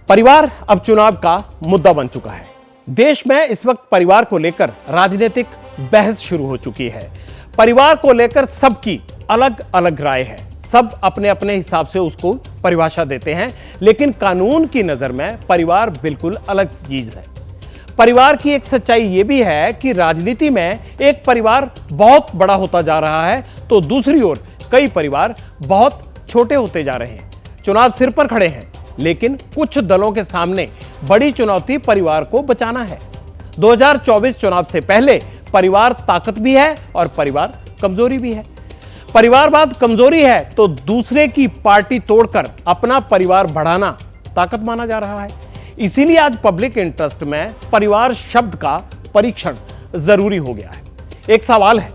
परिवार अब चुनाव का मुद्दा बन चुका है। देश में इस वक्त परिवार को लेकर राजनीतिक बहस शुरू हो चुकी है। परिवार को लेकर सबकी अलग अलग राय है, सब अपने अपने हिसाब से उसको परिभाषा देते हैं, लेकिन कानून की नजर में परिवार बिल्कुल अलग चीज है। परिवार की एक सच्चाई यह भी है कि राजनीति में एक परिवार बहुत बड़ा होता जा रहा है, तो दूसरी ओर कई परिवार बहुत छोटे होते जा रहे हैं। चुनाव सिर पर खड़े हैं, लेकिन कुछ दलों के सामने बड़ी चुनौती परिवार को बचाना है। 2024 चुनाव से पहले परिवार ताकत भी है और परिवार कमजोरी भी है। परिवारवाद कमजोरी है तो दूसरे की पार्टी तोड़कर अपना परिवार बढ़ाना ताकत माना जा रहा है। इसीलिए आज पब्लिक इंटरेस्ट में परिवार शब्द का परीक्षण जरूरी हो गया है। एक सवाल है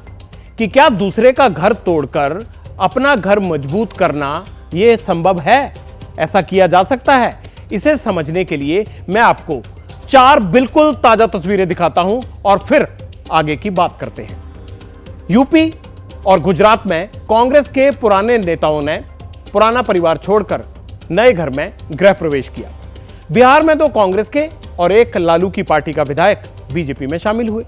कि क्या दूसरे का घर तोड़कर अपना घर मजबूत करना यह संभव है? ऐसा किया जा सकता है? इसे समझने के लिए मैं आपको 4 बिल्कुल ताजा तस्वीरें दिखाता हूं और फिर आगे की बात करते हैं। यूपी और गुजरात में कांग्रेस के पुराने नेताओं ने पुराना परिवार छोड़कर नए घर में गृह प्रवेश किया। बिहार में 2 कांग्रेस के और 1 लालू की पार्टी का विधायक बीजेपी में शामिल हुए।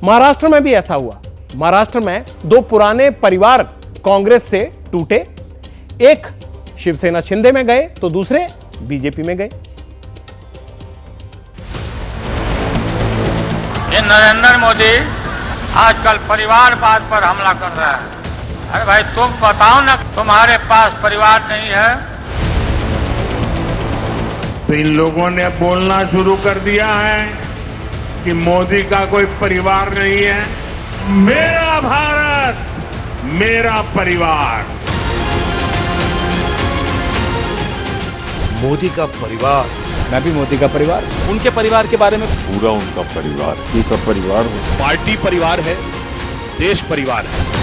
महाराष्ट्र में भी ऐसा हुआ। महाराष्ट्र में 2 पुराने परिवार कांग्रेस से टूटे, एक शिवसेना शिंदे में गए तो दूसरे बीजेपी में गए। ये नरेंद्र मोदी आजकल परिवारवाद पर हमला कर रहा है। अरे भाई तुम बताओ ना, तुम्हारे पास परिवार नहीं है? तो इन लोगों ने बोलना शुरू कर दिया है कि मोदी का कोई परिवार नहीं है। मेरा भारत, मेरा परिवार। मोदी का परिवार, मैं भी मोदी का परिवार, उनके परिवार के बारे में पूरा उनका परिवार, उनका परिवार हो। पार्टी परिवार है, देश परिवार है।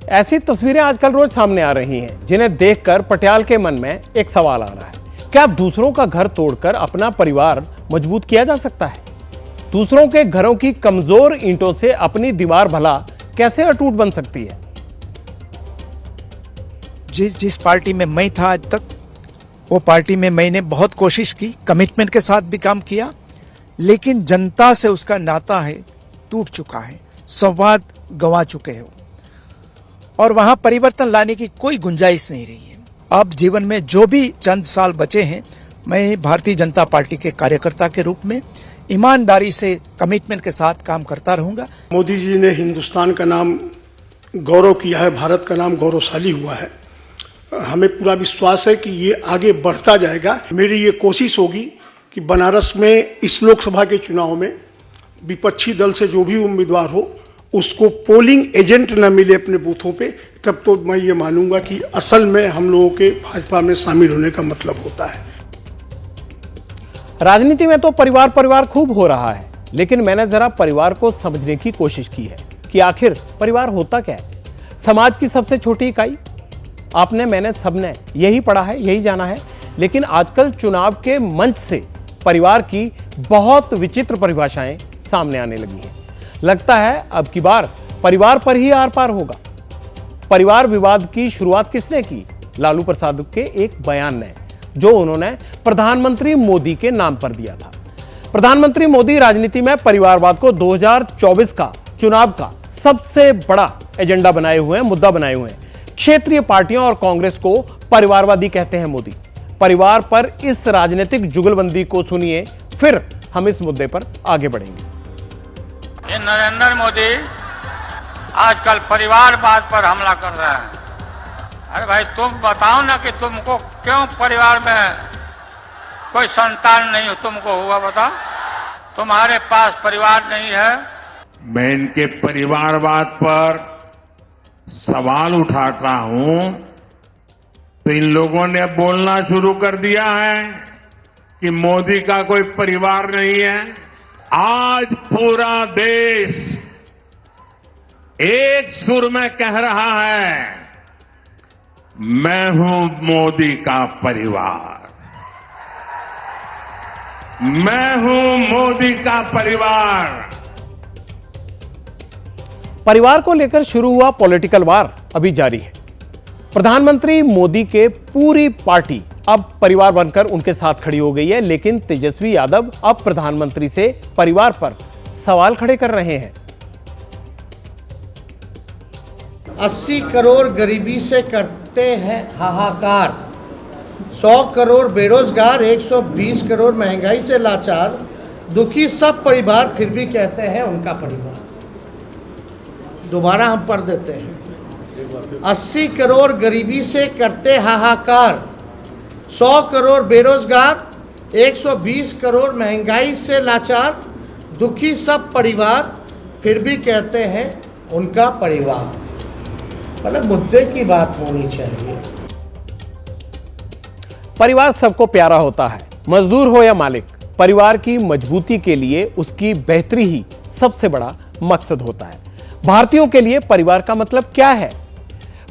ऐसी तस्वीरें आजकल रोज सामने आ रही हैं, जिन्हें देखकर पटियाल के मन में एक सवाल आ रहा है। क्या दूसरों का घर तोड़कर अपना परिवार मजबूत किया जा सकता है? दूसरों के घरों की कमजोर ईंटों से अपनी दीवार भला कैसे अटूट बन सकती है? जिस पार्टी में मैं था आज तक, वो पार्टी में मैंने बहुत कोशिश की, कमिटमेंट के साथ भी काम किया, लेकिन जनता से उसका नाता है टूट चुका है, संवाद गंवा चुके हो और वहां परिवर्तन लाने की कोई गुंजाइश नहीं रही है। अब जीवन में जो भी चंद साल बचे हैं, मैं भारतीय जनता पार्टी के कार्यकर्ता के रूप में ईमानदारी से, कमिटमेंट के साथ काम करता रहूंगा। मोदी जी ने हिंदुस्तान का नाम गौरव किया है, भारत का नाम गौरवशाली हुआ है। हमें पूरा विश्वास है कि ये आगे बढ़ता जाएगा। मेरी ये कोशिश होगी कि बनारस में इस लोकसभा के चुनाव में विपक्षी दल से जो भी उम्मीदवार हो, उसको पोलिंग एजेंट न मिले अपने बूथों पे, तब तो मैं ये मानूंगा कि असल में हम लोगों के भाजपा में शामिल होने का मतलब होता है। राजनीति में तो परिवार परिवार खूब हो रहा है, लेकिन मैंने जरा परिवार को समझने की कोशिश की है कि आखिर परिवार होता क्या है। समाज की सबसे छोटी इकाई। आपने, मैंने, सबने यही पढ़ा है, यही जाना है, लेकिन आजकल चुनाव के मंच से परिवार की बहुत विचित्र परिभाषाएं सामने आने लगी हैं। लगता है अब की बार परिवार पर ही आर पार होगा। परिवार विवाद की शुरुआत किसने की? लालू प्रसाद के एक बयान ने, जो उन्होंने प्रधानमंत्री मोदी के नाम पर दिया था। प्रधानमंत्री मोदी राजनीति में परिवारवाद को 2024 का चुनाव का सबसे बड़ा एजेंडा बनाए हुए हैं, मुद्दा बनाए हुए हैं। क्षेत्रीय पार्टियों और कांग्रेस को परिवारवादी कहते हैं मोदी। परिवार पर इस राजनीतिक जुगलबंदी को सुनिए, फिर हम इस मुद्दे पर आगे बढ़ेंगे। ये नरेंद्र मोदी आजकल परिवारवाद पर हमला कर रहा है। अरे भाई तुम बताओ ना कि तुमको क्यों परिवार में कोई संतान नहीं तुमको हुआ, बताओ? तुम्हारे पास परिवार नहीं है? मैं इनके परिवारवाद पर सवाल उठाता हूं तो इन लोगों ने बोलना शुरू कर दिया है कि मोदी का कोई परिवार नहीं है। आज पूरा देश एक सुर में कह रहा है, मैं हूं मोदी का परिवार, मैं हूं मोदी का परिवार। परिवार को लेकर शुरू हुआ पॉलिटिकल वार अभी जारी है। प्रधानमंत्री मोदी के पूरी पार्टी अब परिवार बनकर उनके साथ खड़ी हो गई है, लेकिन तेजस्वी यादव अब प्रधानमंत्री से परिवार पर सवाल खड़े कर रहे हैं। 80 करोड़ गरीबी से करते हैं हाहाकार, 100 करोड़ बेरोजगार, 120 करोड़ महंगाई से लाचार, दुखी सब परिवार फिर भी कहते हैं उनका परिवार। दोबारा हम पढ़ देते हैं। 80 करोड़ गरीबी से करते हाहाकार, 100 करोड़ बेरोजगार, 120 करोड़ महंगाई से लाचार, दुखी सब परिवार फिर भी कहते हैं उनका परिवार। मतलब मुद्दे की बात होनी चाहिए। परिवार सबको प्यारा होता है, मजदूर हो या मालिक। परिवार की मजबूती के लिए उसकी बेहतरी ही सबसे बड़ा मकसद होता है। भारतीयों के लिए परिवार का मतलब क्या है?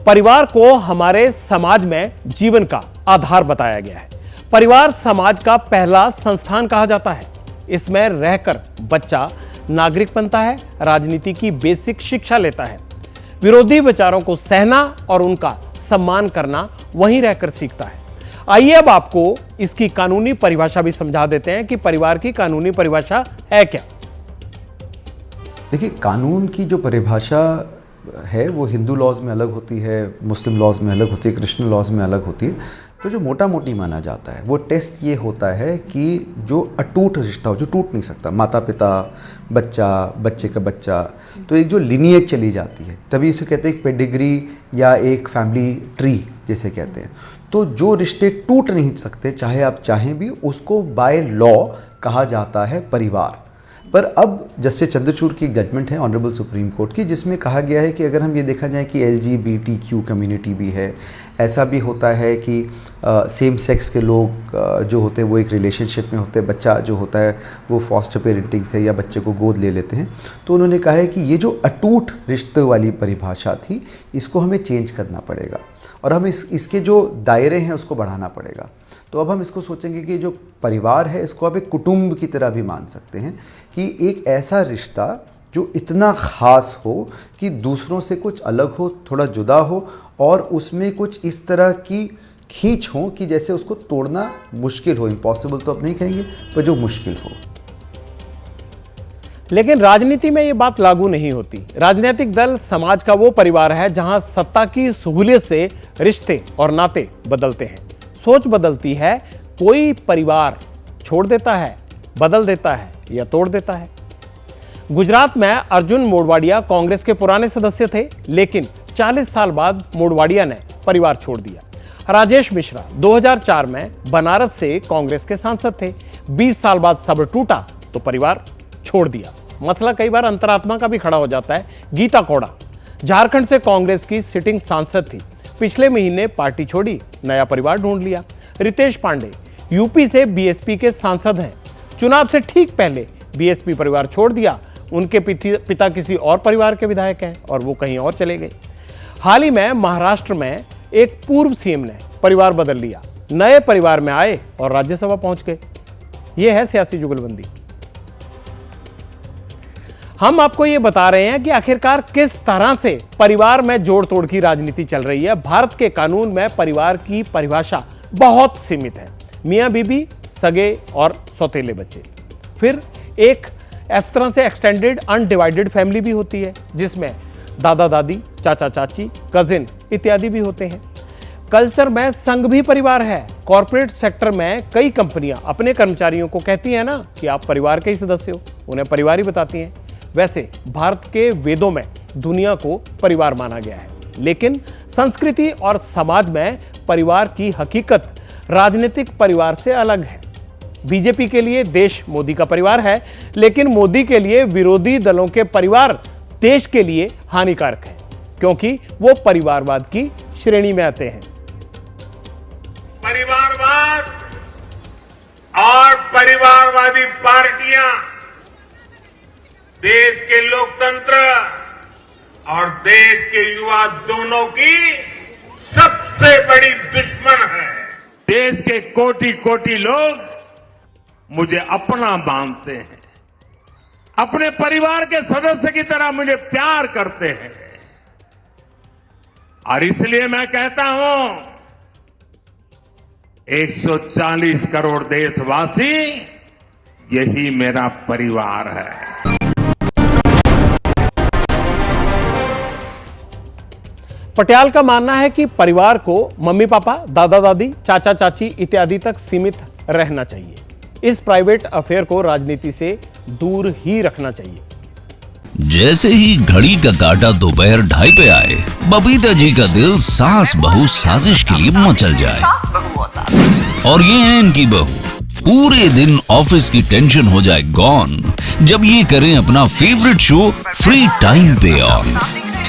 परिवार को हमारे समाज में जीवन का आधार बताया गया है। परिवार समाज का पहला संस्थान कहा जाता है। इसमें रहकर बच्चा नागरिक बनता है, राजनीति की बेसिक शिक्षा लेता है, विरोधी विचारों को सहना और उनका सम्मान करना वहीं रहकर सीखता है। आइए अब आपको इसकी कानूनी परिभाषा भी समझा देते हैं कि परिवार की कानूनी परिभाषा है क्या। देखिए, कानून की जो परिभाषा है वो हिंदू लॉज में अलग होती है, मुस्लिम लॉज में अलग होती है, क्रिश्चियन लॉज में अलग होती है। तो जो मोटा मोटी माना जाता है वो टेस्ट ये होता है कि जो अटूट रिश्ता हो, जो टूट नहीं सकता, माता पिता, बच्चा, बच्चे का बच्चा, तो एक जो लिनिएज चली जाती है, तभी इसे कहते हैं एक पेडिग्री या एक फैमिली ट्री जिसे कहते हैं। तो जो रिश्ते टूट नहीं सकते, चाहे आप चाहें भी, उसको बाय लॉ कहा जाता है परिवार। पर अब जस्टिस चंद्रचूड़ की एक जजमेंट है ऑनरेबल सुप्रीम कोर्ट की, जिसमें कहा गया है कि अगर हम ये देखा जाए कि LGBTQ कम्युनिटी भी है, ऐसा भी होता है कि सेम सेक्स के लोग जो होते हैं वो एक रिलेशनशिप में होते हैं, बच्चा जो होता है वो फॉस्टर पेरेंटिंग से या बच्चे को गोद ले लेते हैं, तो उन्होंने कहा है कि ये जो अटूट रिश्ते वाली परिभाषा थी इसको हमें चेंज करना पड़ेगा और हम इसके जो दायरे हैं उसको बढ़ाना पड़ेगा। तो अब हम इसको सोचेंगे कि जो परिवार है इसको अब एक कुटुंब की तरह भी मान सकते हैं, कि एक ऐसा रिश्ता जो इतना ख़ास हो कि दूसरों से कुछ अलग हो, थोड़ा जुदा हो, और उसमें कुछ इस तरह की खींच हो कि जैसे उसको तोड़ना मुश्किल हो। इम्पॉसिबल तो अब नहीं कहेंगे, पर जो मुश्किल हो। लेकिन राजनीति में ये बात लागू नहीं होती। राजनीतिक दल समाज का वो परिवार है जहां सत्ता की सहूलियत से रिश्ते और नाते बदलते हैं, सोच बदलती है। कोई परिवार छोड़ देता है, बदल देता है या तोड़ देता है। गुजरात में अर्जुन मोडवाडिया कांग्रेस के पुराने सदस्य थे, लेकिन 40 साल बाद मोडवाडिया ने परिवार छोड़ दिया। राजेश मिश्रा 2004 में बनारस से कांग्रेस के सांसद थे। 20 साल बाद सब टूटा तो परिवार छोड़ दिया। मसला कई बार अंतरात्मा का भी खड़ा हो जाता है। गीता कोड़ा झारखंड से कांग्रेस की सिटिंग सांसद थी, पिछले महीने पार्टी छोड़ी, नया परिवार ढूंढ लिया। रितेश पांडे यूपी से बीएसपी के सांसद हैं, चुनाव से ठीक पहले बीएसपी परिवार छोड़ दिया। उनके पिता किसी और परिवार के विधायक हैं और वो कहीं और चले गए। हाल ही में महाराष्ट्र में एक पूर्व सीएम ने परिवार बदल लिया, नए परिवार में आए और राज्यसभा पहुंच गए। यह है सियासी जुगलबंदी। हम आपको यह बता रहे हैं कि आखिरकार किस तरह से परिवार में जोड़ तोड़ की राजनीति चल रही है। भारत के कानून में परिवार की परिभाषा बहुत सीमित है। मियां बीबी, सगे और सौतेले बच्चे। फिर एक इस तरह से एक्सटेंडेड अनडिवाइडेड फैमिली भी होती है, जिसमें दादा दादी, चाचा चाची, कजिन इत्यादि भी होते हैं। कल्चर में संघ भी परिवार है। कॉर्पोरेट सेक्टर में कई कंपनियां अपने कर्मचारियों को कहती हैं ना कि आप परिवार के ही सदस्य हो, उन्हें परिवार ही बताती हैं। वैसे भारत के वेदों में दुनिया को परिवार माना गया है, लेकिन संस्कृति और समाज में परिवार की हकीकत राजनीतिक परिवार से अलग है। बीजेपी के लिए देश मोदी का परिवार है, लेकिन मोदी के लिए विरोधी दलों के परिवार देश के लिए हानिकारक है, क्योंकि वो परिवारवाद की श्रेणी में आते हैं। परिवारवाद और परिवारवादी पार्टियां देश के लोकतंत्र और देश के युवा दोनों की सबसे बड़ी दुश्मन है। देश के कोटि कोटि लोग मुझे अपना मानते हैं, अपने परिवार के सदस्य की तरह मुझे प्यार करते हैं, और इसलिए मैं कहता हूं 140 करोड़ देशवासी यही मेरा परिवार है। पटियाल का मानना है कि परिवार को मम्मी पापा, दादा दादी, चाचा चाची इत्यादि तक सीमित रहना चाहिए। इस प्राइवेट अफेयर को राजनीति से दूर ही रखना चाहिए। जैसे ही घड़ी का काटा दोपहर 2:30 पे आए, बबीता जी का दिल सास बहू साजिश के लिए मचल जाए। और ये है इनकी बहू, पूरे दिन ऑफिस की टेंशन हो जाए गॉन जब ये करें अपना फेवरेट शो फ्री टाइम पे ऑन।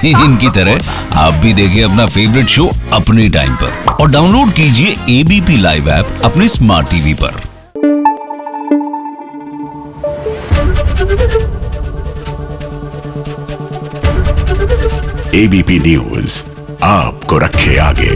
इनकी तरह आप भी देखिए अपना फेवरेट शो अपने टाइम पर और डाउनलोड कीजिए एबीपी लाइव ऐप अपने स्मार्ट टीवी पर। एबीपी न्यूज आपको रखे आगे।